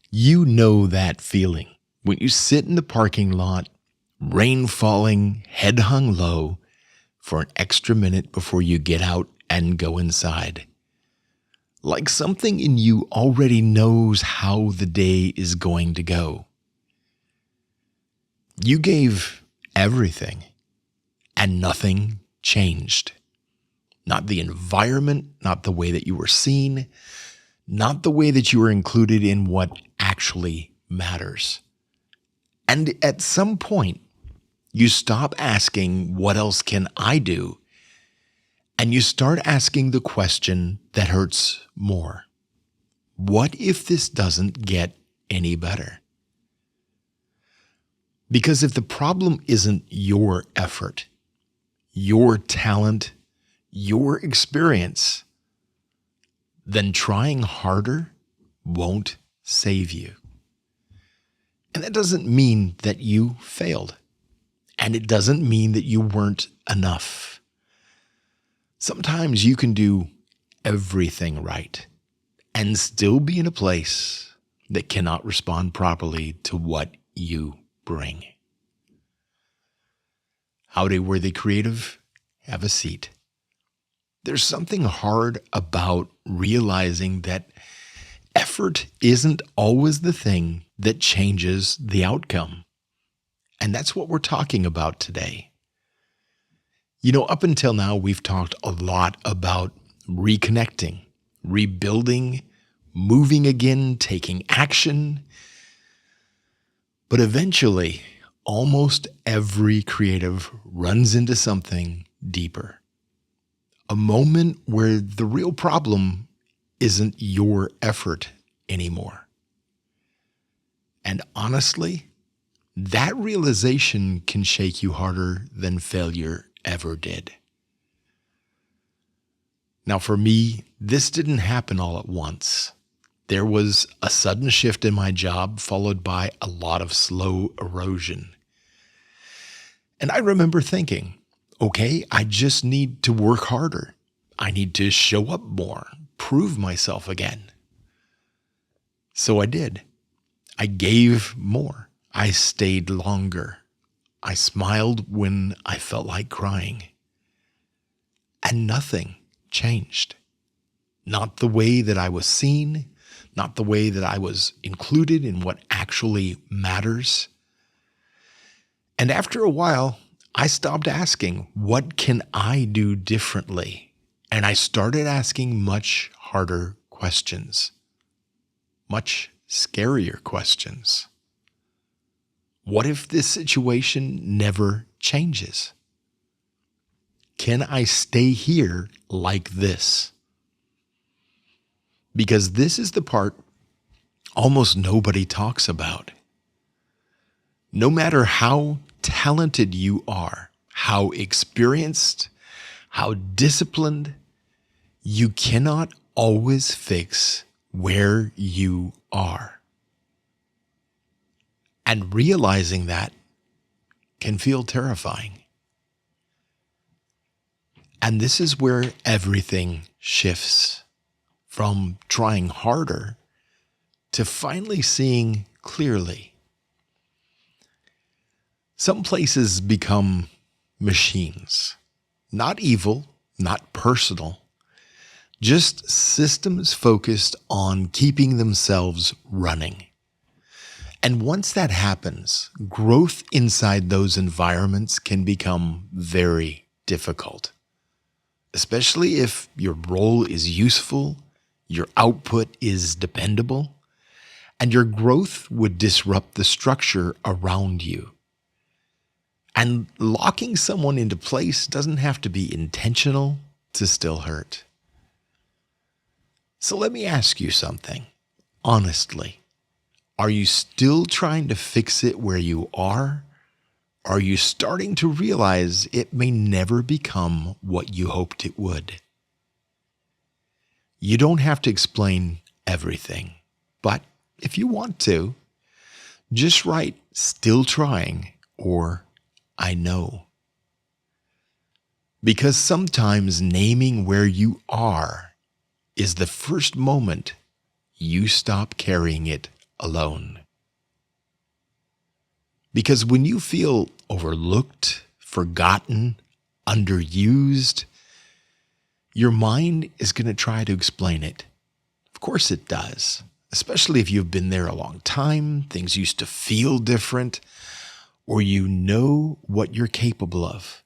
You know that feeling when you sit in the parking lot, rain falling, head hung low, for an extra minute before you get out and go inside. Like something in you already knows how the day is going to go. You gave everything, and nothing changed. Not the environment, not the way that you were seen, not the way that you were included in what actually matters. And at some point, you stop asking, what else can I do? And you start asking the question that hurts more. What if this doesn't get any better? Because if the problem isn't your effort, your talent, your experience, then trying harder won't save you. And that doesn't mean that you failed. And it doesn't mean that you weren't enough. Sometimes you can do everything right and still be in a place that cannot respond properly to what you bring. Howdy, worthy creative. Have a seat. There's something hard about realizing that effort isn't always the thing that changes the outcome. And that's what we're talking about today. You know, up until now, we've talked a lot about reconnecting, rebuilding, moving again, taking action. But eventually, almost every creative runs into something deeper. A moment where the real problem isn't your effort anymore. And honestly, that realization can shake you harder than failure ever did. Now, for me, this didn't happen all at once. There was a sudden shift in my job, followed by a lot of slow erosion. And I remember thinking, okay, I just need to work harder. I need to show up more, prove myself again. So I did. I gave more. I stayed longer. I smiled when I felt like crying. And nothing changed. Not the way that I was seen, not the way that I was included in what actually matters. And after a while, I stopped asking, what can I do differently? And I started asking much harder questions, much scarier questions. What if this situation never changes? Can I stay here like this? Because this is the part almost nobody talks about. No matter how talented you are, how experienced, how disciplined, you cannot always fix where you are. And realizing that can feel terrifying. And this is where everything shifts from trying harder to finally seeing clearly. Some places become machines, not evil, not personal, just systems focused on keeping themselves running. And once that happens, growth inside those environments can become very difficult, especially if your role is useful, your output is dependable, and your growth would disrupt the structure around you. And locking someone into place doesn't have to be intentional to still hurt. So let me ask you something, honestly. Are you still trying to fix it where you are? Are you starting to realize it may never become what you hoped it would? You don't have to explain everything, but if you want to, just write "still trying" or "I know." Because sometimes naming where you are is the first moment you stop carrying it alone. Because when you feel overlooked, forgotten, underused, your mind is going to try to explain it. Of course it does, especially if you've been there a long time, things used to feel different, or you know what you're capable of.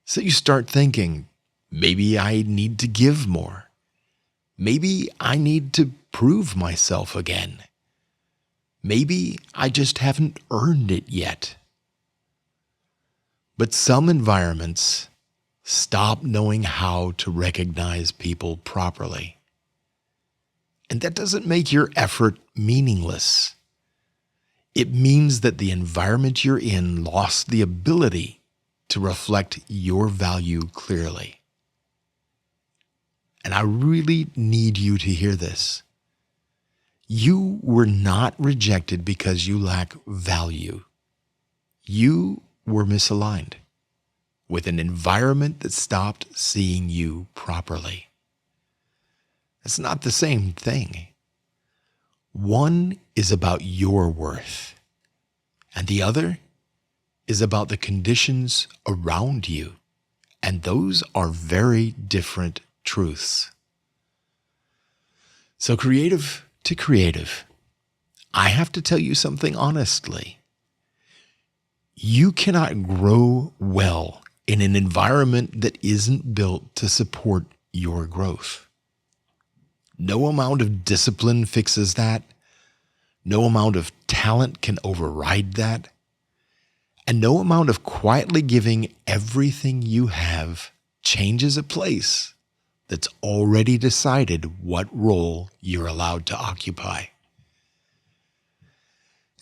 So you start thinking, maybe I need to give more. Maybe I need to prove myself again. Maybe I just haven't earned it yet. But some environments stop knowing how to recognize people properly. And that doesn't make your effort meaningless. It means that the environment you're in lost the ability to reflect your value clearly. And I really need you to hear this. You were not rejected because you lack value. You were misaligned with an environment that stopped seeing you properly. It's not the same thing. One is about your worth, and the other is about the conditions around you, and those are very different truths. So creative to creative, I have to tell you something honestly. You cannot grow well in an environment that isn't built to support your growth. No amount of discipline fixes that. No amount of talent can override that. And no amount of quietly giving everything you have changes a place that's already decided what role you're allowed to occupy.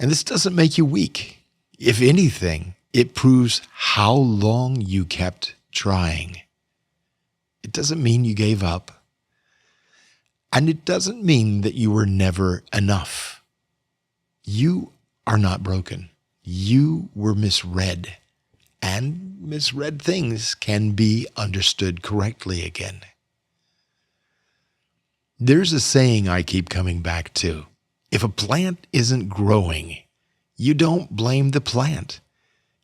And this doesn't make you weak. If anything, it proves how long you kept trying. It doesn't mean you gave up. And it doesn't mean that you were never enough. You are not broken. You were misread. And misread things can be understood correctly again. There's a saying I keep coming back to. If a plant isn't growing, you don't blame the plant.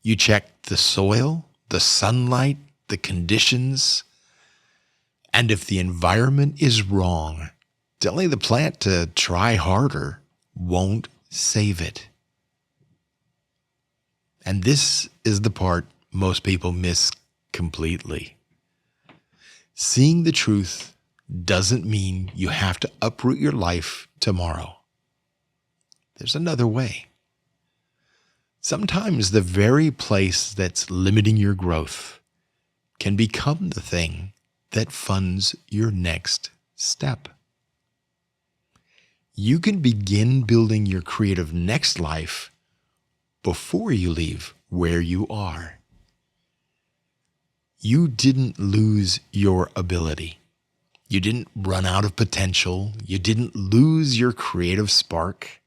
You check the soil, the sunlight, the conditions. And if the environment is wrong, telling the plant to try harder won't save it. And this is the part most people miss completely. Seeing the truth doesn't mean you have to uproot your life tomorrow. There's another way. Sometimes the very place that's limiting your growth can become the thing that funds your next step. You can begin building your creative next life before you leave where you are. You didn't lose your ability. You didn't run out of potential. You didn't lose your creative spark.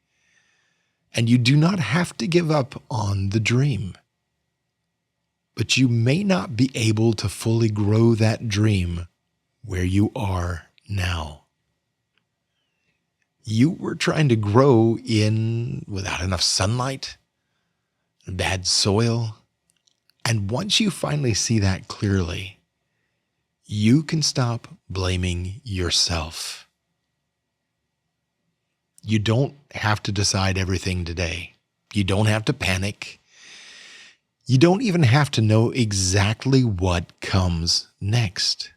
And you do not have to give up on the dream. But you may not be able to fully grow that dream where you are now. You were trying to grow without enough sunlight, bad soil. And once you finally see that clearly, you can stop blaming yourself. You don't have to decide everything today. You don't have to panic. You don't even have to know exactly what comes next.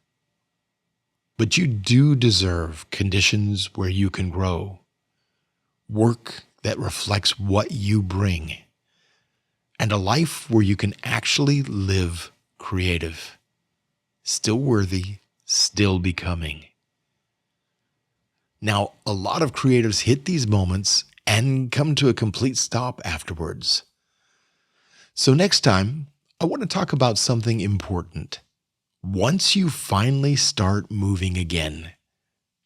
But you do deserve conditions where you can grow, work that reflects what you bring, and a life where you can actually live creative, still worthy, still becoming. Now, a lot of creatives hit these moments and come to a complete stop afterwards. So next time, I want to talk about something important. Once you finally start moving again,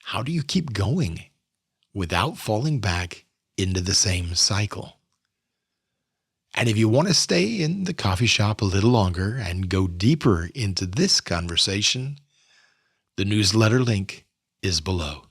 how do you keep going without falling back into the same cycle? And if you want to stay in the coffee shop a little longer and go deeper into this conversation, the newsletter link is below.